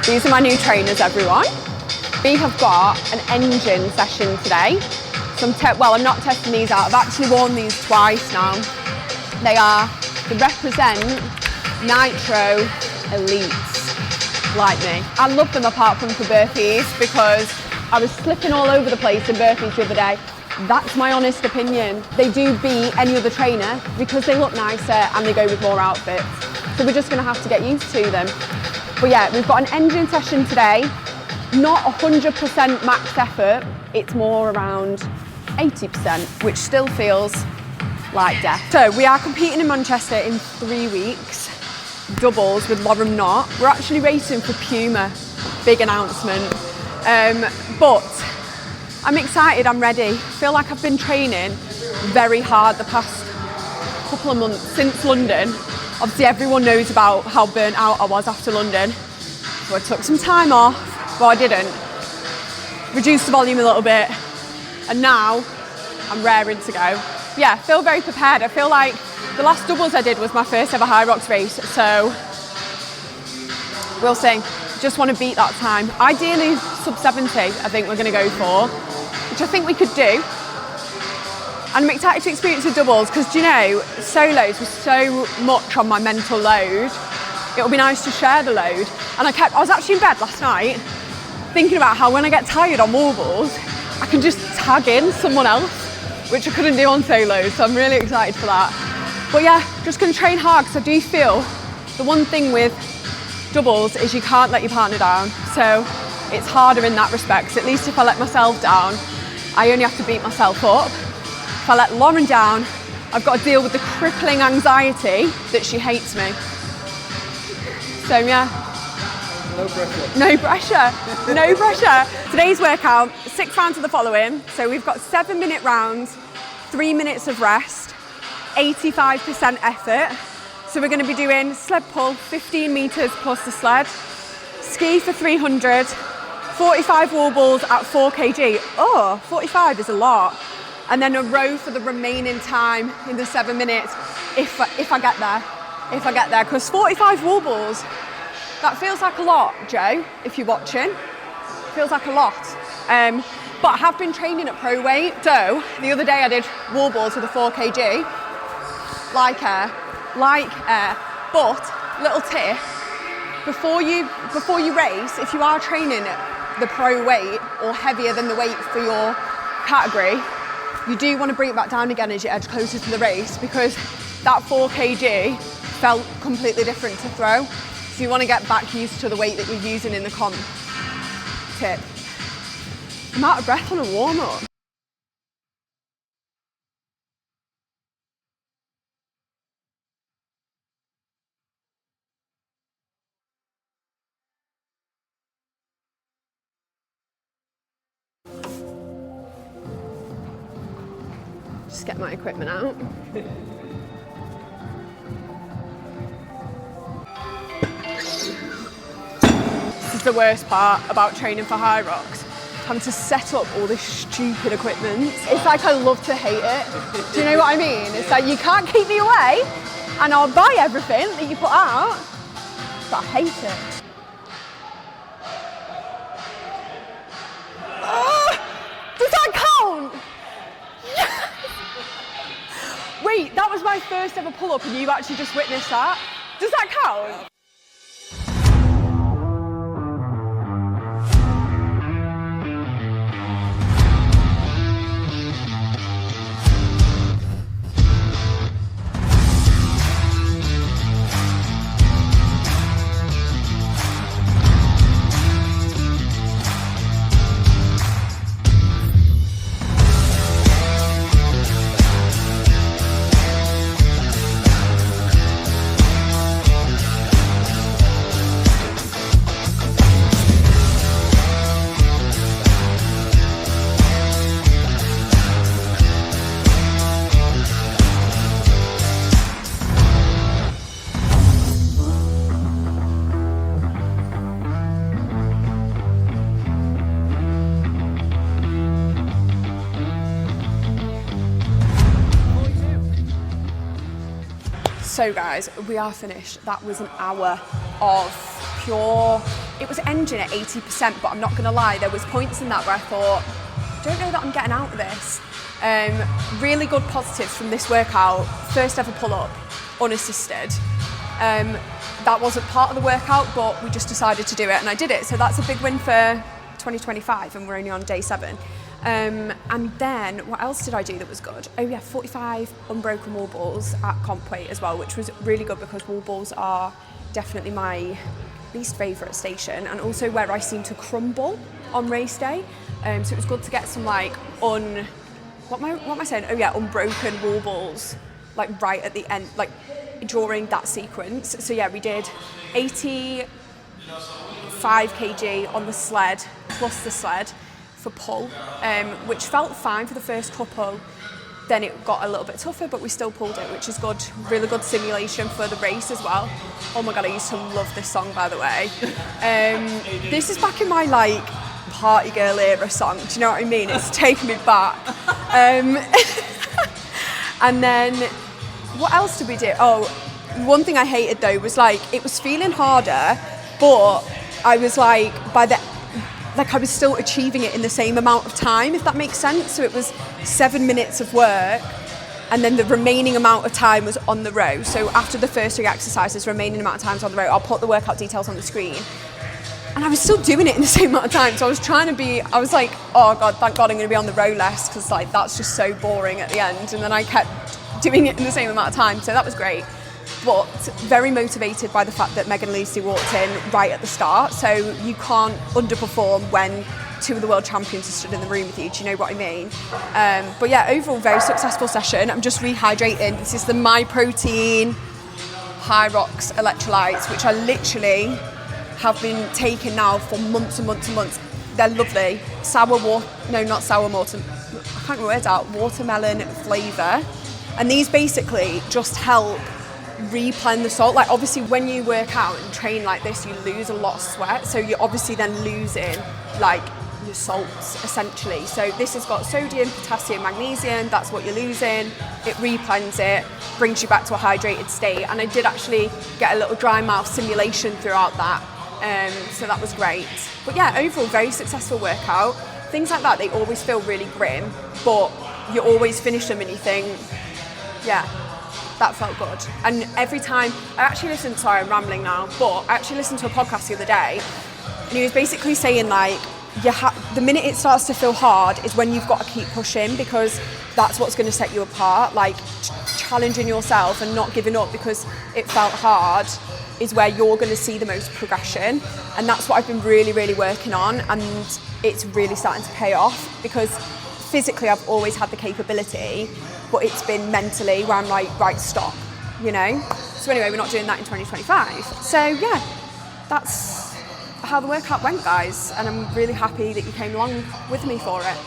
These are my new trainers, everyone. We have got an engine session today. So I'm not testing these out. I've actually worn these twice now. They represent Nitro Elites, like me. I love them apart from for burpees because I was slipping all over the place in burpees the other day. That's my honest opinion. They do beat any other trainer because they look nicer and they go with more outfits. So we're just gonna have to get used to them. But yeah, we've got an engine session today. Not 100% max effort. It's more around 80%, which still feels like death. So we are competing in Manchester in 3 weeks. Doubles with Lauren Knott. We're actually racing for Puma. Big announcement. But I'm excited, I'm ready. I feel like I've been training very hard the past couple of months since London. Obviously everyone knows about how burnt out I was after London. So I took some time off, well I didn't. Reduced the volume a little bit. And now I'm raring to go. Yeah, I feel very prepared. I feel like the last doubles I did was my first ever Hyrox race. So we'll see. Just want to beat that time. Ideally sub 70, I think we're going to go for, which I think we could do. And I'm excited to experience the doubles because, you know, solos was so much on my mental load. It'll be nice to share the load. And I was actually in bed last night thinking about how when I get tired on warbles, I can just tag in someone else, which I couldn't do on solos. So I'm really excited for that. But yeah, just going to train hard because I do feel the one thing with doubles is you can't let your partner down. So it's harder in that respect. So at least if I let myself down, I only have to beat myself up. If I let Lauren down, I've got to deal with the crippling anxiety that she hates me. So yeah. No pressure. No pressure, no pressure. Today's workout, 6 rounds of the following. So we've got 7-minute rounds, 3 minutes of rest, 85% effort. So we're going to be doing sled pull, 15 meters plus the sled, ski for 300, 45 wall balls at 4 kg. Oh, 45 is a lot. And then a row for the remaining time in the 7 minutes, if I get there. Because 45 wall balls, that feels like a lot, Joe, if you're watching. Feels like a lot. But I have been training at pro weight. So the other day I did wall balls with a 4 kg, like air. But little tip, before you race, if you are training at the pro weight or heavier than the weight for your category, you do want to bring it back down again as you edge closer to the race because that 4 kg felt completely different to throw. So you want to get back used to the weight that you're using in the comp. Tip. I'm out of breath on a warm-up. Just get my equipment out. This is the worst part about training for Hyrox. Having to set up all this stupid equipment. It's like I love to hate it. Do you know what I mean? It's like you can't keep me away and I'll buy everything that you put out, but I hate it. Does that count? Yes! Wait, that was my first ever pull-up and you actually just witnessed that? Does that count? So guys, we are finished. That was an hour of pure, it was engine at 80%, but I'm not gonna lie, there was points in that where I thought, I don't know that I'm getting out of this. Really good positives from this workout. First ever pull up, unassisted. That wasn't part of the workout, but we just decided to do it and I did it. So that's a big win for 2025 and we're only on day 7. And then what else did I do that was good? Oh yeah, 45 unbroken wall balls at comp weight as well, which was really good because wall balls are definitely my least favourite station and also where I seem to crumble on race day. So it was good to get some like what am I saying? Oh yeah, unbroken wall balls like right at the end, like during that sequence. So yeah, we did 85 kg on the sled plus the sled for pull, which felt fine for the first couple. Then it got a little bit tougher, but we still pulled it, which is good. Really good simulation for the race as well. Oh my God, I used to love this song, by the way. This is back in my like party girl era song. Do you know what I mean? It's taken me back. And then what else did we do? Oh, one thing I hated though was like it was feeling harder, but I was like I was still achieving it in the same amount of time, if that makes sense. So it was 7 minutes of work and then the remaining amount of time was on the row. So after the first 3 exercises, remaining amount of time was on the row. I'll put the workout details on the screen. And I was still doing it in the same amount of time. So I was like, oh God, thank God I'm gonna be on the row less because like that's just so boring at the end. And then I kept doing it in the same amount of time. So that was great. But very motivated by the fact that Megan Lucy walked in right at the start. So you can't underperform when 2 of the world champions are stood in the room with you. Do you know what I mean? But yeah, overall very successful session. I'm just rehydrating. This is the My Protein Hyrox electrolytes, which I literally have been taking now for months and months and months. They're lovely. Watermelon flavour. And these basically just help replenish the salt. Like obviously when you work out and train like this, you lose a lot of sweat. So you're obviously then losing like your salts essentially. So this has got sodium, potassium, magnesium. That's what you're losing. It replens it, brings you back to a hydrated state. And I did actually get a little dry mouth simulation throughout that. So that was great. But yeah, overall very successful workout. Things like that, they always feel really grim, but you always finish them and you think, yeah, that felt good. And every time, sorry I'm rambling now, but I actually listened to a podcast the other day and he was basically saying like, the minute it starts to feel hard is when you've got to keep pushing because that's what's going to set you apart. Like challenging yourself and not giving up because it felt hard is where you're going to see the most progression. And that's what I've been really, really working on. And it's really starting to pay off because physically I've always had the capability, but it's been mentally where I'm like, right, stop, you know? So anyway, we're not doing that in 2025. So yeah, that's how the workout went, guys. And I'm really happy that you came along with me for it.